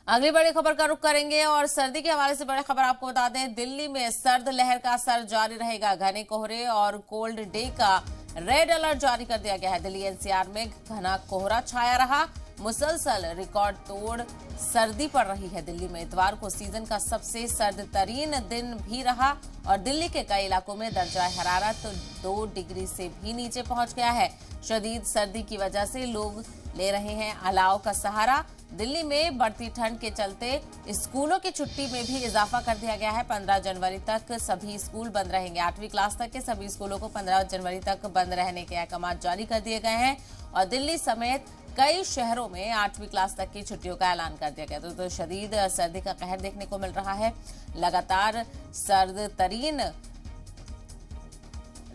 अगली बड़ी खबर का रुख करेंगे और सर्दी के हवाले से बड़ी खबर आपको बता दें। दिल्ली में सर्द लहर का असर जारी रहेगा। घने कोहरे और कोल्ड डे का रेड अलर्ट जारी कर दिया गया है। दिल्ली एनसीआर में घना कोहरा छाया रहा। मुसलसल रिकॉर्ड तोड़ सर्दी पड़ रही है। दिल्ली में इतवार को सीजन का सबसे सर्द तरीन दिन भी रहा और दिल्ली के कई इलाकों में दर्जा हरारत 2 डिग्री से भी नीचे पहुंच गया है। शदीद सर्दी की वजह से लोग ले रहे हैं अलाव का सहारा। दिल्ली में बढ़ती ठंड के चलते स्कूलों की छुट्टी में भी इजाफा कर दिया गया है। 15 जनवरी तक सभी स्कूल बंद रहेंगे। 8वीं क्लास तक के सभी स्कूलों को 15 जनवरी तक बंद रहने के अहकाम जारी कर दिए गए हैं और दिल्ली समेत कई शहरों में 8वीं क्लास तक की छुट्टियों का ऐलान कर दिया गया। तो शदीद सर्दी का कहर देखने को मिल रहा है। लगातार सर्द तरीन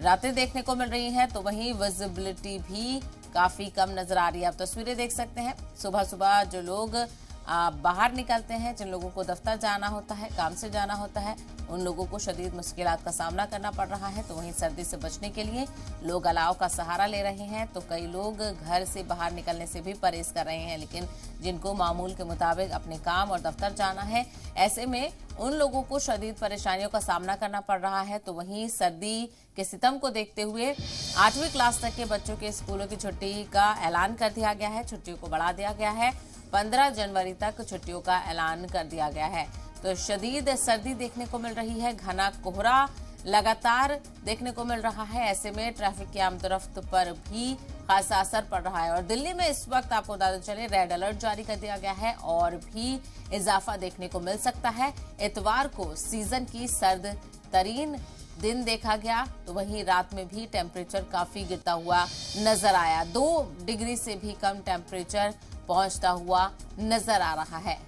रातें देखने को मिल रही हैं, तो वहीं विजिबिलिटी भी काफी कम नजर आ रही है। आप तस्वीरें देख सकते हैं। सुबह सुबह जो लोग बाहर निकलते हैं, जिन लोगों को दफ्तर जाना होता है, काम से जाना होता है, उन लोगों को शदीद मुश्किलात का सामना करना पड़ रहा है। तो वहीं सर्दी से बचने के लिए लोग अलाव का सहारा ले रहे हैं। तो कई लोग घर से बाहर निकलने से भी परहेज कर रहे हैं, लेकिन जिनको मामूल के मुताबिक अपने काम और दफ्तर जाना है, ऐसे में उन लोगों को शदीद परेशानियों का सामना करना पड़ रहा है। तो वहीं सर्दी के सितम को देखते हुए 8वीं क्लास तक के बच्चों के स्कूलों की छुट्टी का ऐलान कर दिया गया है। छुट्टियों को बढ़ा दिया गया है। 15 जनवरी तक छुट्टियों का ऐलान कर दिया गया है। तो शदीद सर्दी देखने को मिल रही है। घना कोहरा लगातार देखने को मिल रहा है। ऐसे में ट्रैफिक की आमदोरफ्त पर भी खासा असर पड़ रहा है और दिल्ली में इस वक्त आपको बताते चले रेड अलर्ट जारी कर दिया गया है और भी इजाफा देखने को मिल सकता है। इतवार को सीजन की सर्द तरीन दिन देखा गया, तो वहीं रात में भी टेम्परेचर काफी गिरता हुआ नजर आया। 2 डिग्री से भी कम टेम्परेचर पहुंचता हुआ नजर आ रहा है।